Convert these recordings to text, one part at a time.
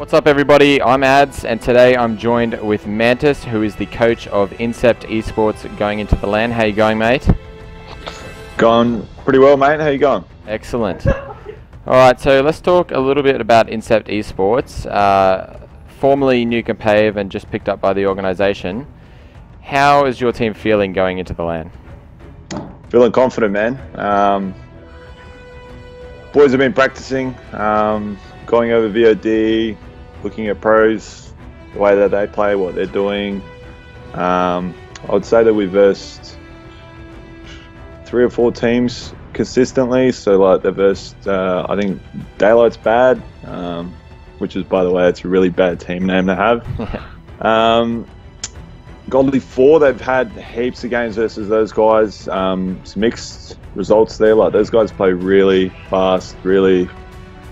What's up, everybody? I'm Ads, and today I'm joined with Mantis, who is the coach of Incept Esports going into the LAN. How you going, mate? Going pretty well, mate. How you going? Excellent. Alright, so let's talk a little bit about Incept Esports, formerly New Compave and just picked up by the organisation. How is your team feeling going into the LAN? Feeling confident, man. Boys have been practicing, going over VOD, looking at pros, the way that they play, what they're doing. I would say that we've versed 3 or 4 teams consistently. So like they've versed, I think Daylight's bad, which is, by the way, it's a really bad team name to have. Godly 4, they've had heaps of games versus those guys. Some mixed results there. Like those guys play really fast, really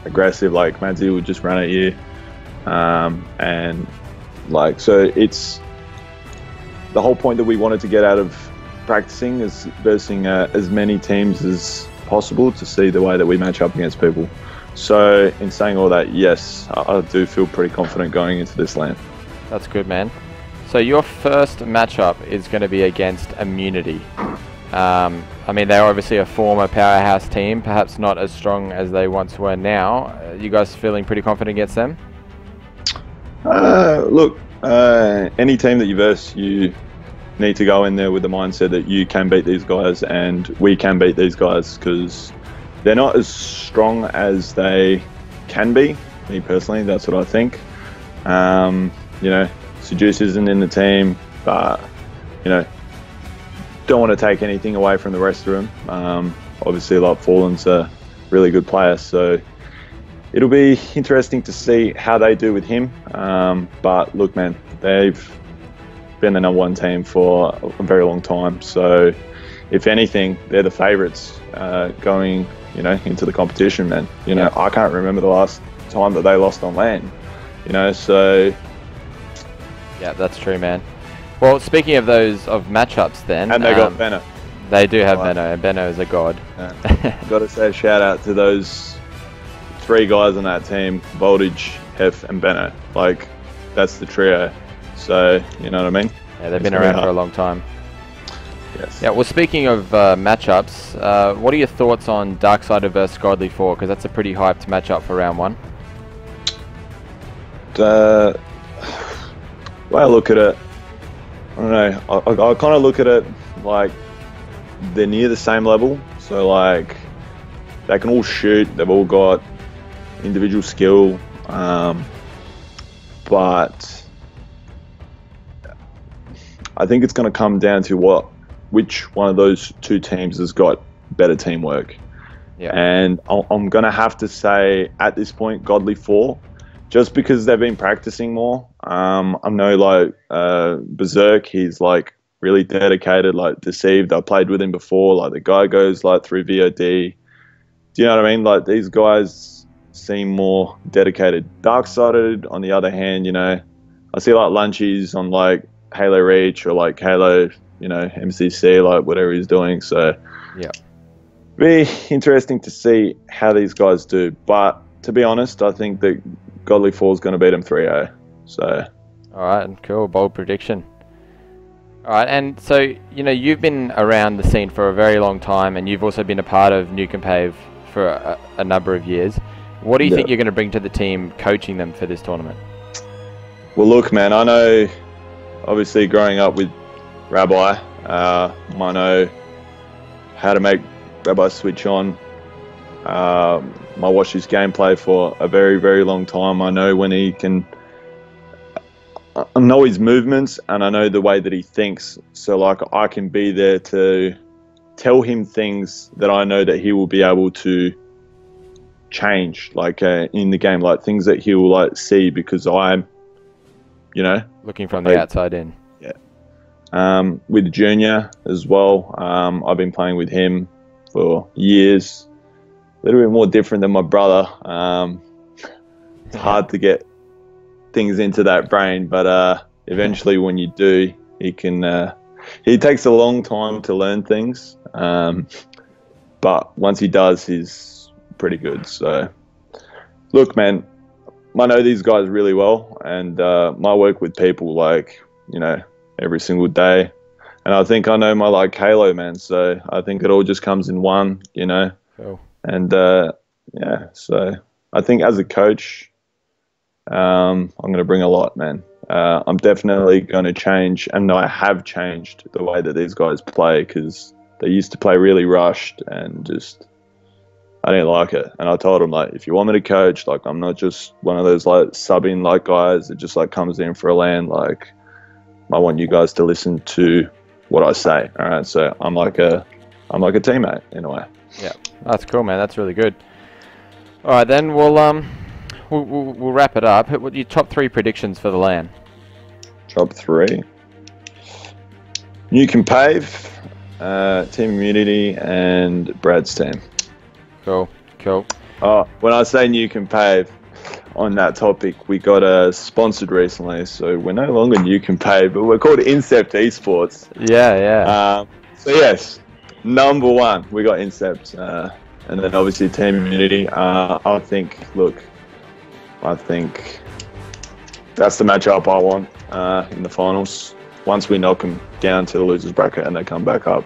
aggressive. Like Mantis would just run at you, and like, so it's the whole point that we wanted to get out of practicing is versing as many teams as possible to see the way that we match up against people. So in saying all that, yes, I do feel pretty confident going into this LAN. That's good, man. So your first matchup is going to be against Immunity. I mean, they're obviously a former powerhouse team, perhaps not as strong as they once were now. You guys feeling pretty confident against them? Look, any team that you verse, you need to go in there with the mindset that you can beat these guys and we can beat these guys, because they're not as strong as they can be. Me personally, that's what I think. You know, Seduce isn't in the team, but, you know, don't want to take anything away from the rest of them. Obviously, like, Fallen's a really good player, so it'll be interesting to see how they do with him. But look, man, they've been the #1 team for a very long time, so if anything, they're the favourites going, you know, into the competition, man. You know, I can't remember the last time that they lost on LAN. You know, so yeah, that's true, man. Well, speaking of matchups, then, and they got Benno. They do have Benno, and Benno is a god. Got to say a shout out to those 3 guys on that team: Voltage, Hef, and Benno. Like, that's the trio. So, you know what I mean? Yeah, they've been around for a long time. Yes. Yeah. Well, speaking of matchups, what are your thoughts on Darksider versus Godly 4? Because that's a pretty hyped matchup for round 1. The way I look at it, I don't know. I kind of look at it like they're near the same level. So like they can all shoot. They've all got individual skill, but I think it's going to come down to which one of those 2 teams has got better teamwork. Yeah. And I'm going to have to say at this point, Godly 4. Just because they've been practicing more. I know, like, Berserk, he's, like, really dedicated, like, Deceived. I played with him before. Like, the guy goes, like, through VOD. Do you know what I mean? Like, these guys seem more dedicated. Darksided, on the other hand, you know, I see, like, Lunchies on, like, Halo Reach or, like, Halo, you know, MCC, like, whatever he's doing. So, yeah, be interesting to see how these guys do. But, to be honest, I think that Godly 4 is going to beat them 3-0. So, all right, cool, bold prediction. All right, and so, you know, you've been around the scene for a very long time, and you've also been a part of New Compave for a number of years. What do you think you're going to bring to the team coaching them for this tournament? Well, look, man, I know, obviously, growing up with Rabbi, I know how to make Rabbi switch on. I watched his gameplay for a very, very long time. I know when he can, I know his movements and I know the way that he thinks. So like I can be there to tell him things that I know that he will be able to change, like in the game, like things that he will like see because I'm, you know, looking from the outside in. Yeah. With Junior as well. I've been playing with him for years. A little bit more different than my brother. It's hard to get things into that brain, but eventually when you do, he can. He takes a long time to learn things, but once he does, he's pretty good. So, look, man, I know these guys really well, and I work with people like, you know, every single day. And I think I know my like Halo, man. So I think it all just comes in one, you know. Cool. And yeah, so I think as a coach, I'm going to bring a lot, man. I'm definitely going to change, and I have changed the way that these guys play, because they used to play really rushed and just, I didn't like it. And I told them, like, if you want me to coach, like, I'm not just one of those like subbing like guys that just like comes in for a land. Like, I want you guys to listen to what I say. All right, so I'm like a teammate in a way. Yeah, that's cool, man. That's really good. All right, then we'll wrap it up. What your top 3 predictions for the LAN? Top 3. You Can Pave, Team Immunity, and Brad's team. Cool. Oh, when I say New Can Pave, on that topic, we got sponsored recently, so we're no longer New Can Pave, but we're called Incept Esports. Yeah. So yes, number 1, we got Incept, and then obviously Team Immunity. I think that's the matchup I want in the finals. Once we knock them down to the losers bracket and they come back up,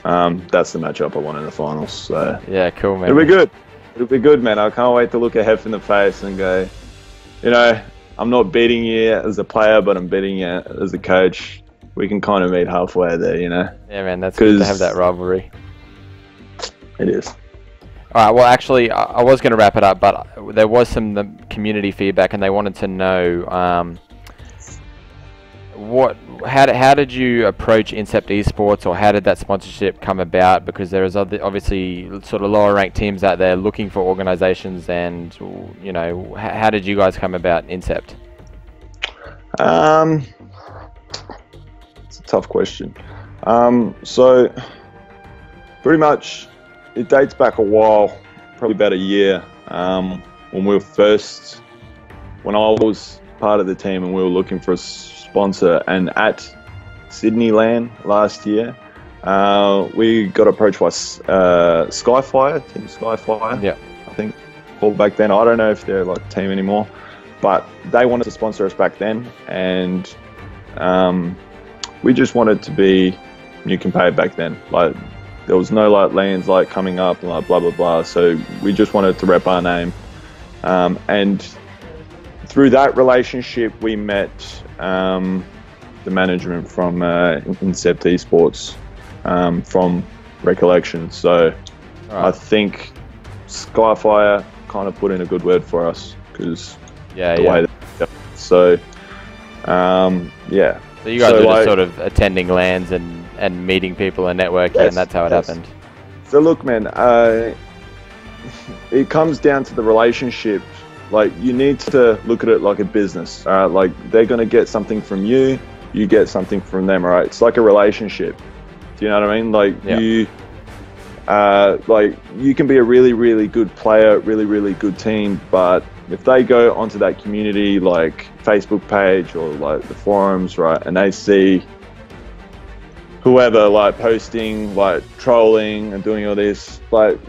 that's the matchup I want in the finals. So yeah, cool, man. It'll be good. It'll be good, man. I can't wait to look a Hef in the face and go, you know, I'm not beating you as a player, but I'm beating you as a coach. We can kind of meet halfway there, you know. Yeah, man, that's good to have that rivalry. It is. All right, well, actually, I was going to wrap it up, but there was some community feedback, and they wanted to know how did you approach Incept Esports, or how did that sponsorship come about? Because there is obviously sort of lower ranked teams out there looking for organizations, and you know, how did you guys come about Incept? It's a tough question. So pretty much it dates back a while, probably about a year, when I was part of the team and we were looking for a sponsor, and at Sydney LAN last year, we got approached by Skyfire, Team Skyfire. Yeah, I think called back then. I don't know if they're like a team anymore, but they wanted to sponsor us back then, and we just wanted to be New Can Pave back then. Like, there was no like LANs like coming up and like blah blah blah. So we just wanted to rep our name, and through that relationship, we met the management from Incept Esports, from recollection. So I think Skyfire kind of put in a good word for us, because way that, so yeah. So you guys were just sort of attending LANs and meeting people and networking, and that's how it happened. So look, man, it comes down to the relationship. Like, you need to look at it like a business. Like, they're going to get something from you, you get something from them, right? It's like a relationship. Do you know what I mean? Like, you can be a really, really good player, really, really good team, but if they go onto that community, like Facebook page or like the forums, right, and they see whoever like posting, like trolling and doing all this, like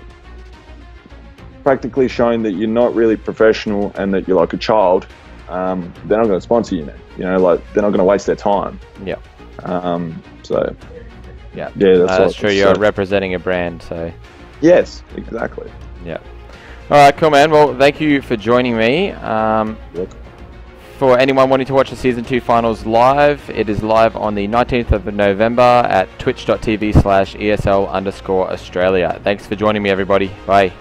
practically showing that you're not really professional and that you're like a child, they're not going to sponsor you, man. You know, like, they're not going to waste their time. Yeah. So. Yeah. That's true. You're representing a brand, so. Yes, exactly. Yeah. All right, cool, man. Well, thank you for joining me. For anyone wanting to watch the Season 2 Finals live, it is live on the 19th of November at twitch.tv/ESL_Australia. Thanks for joining me, everybody. Bye.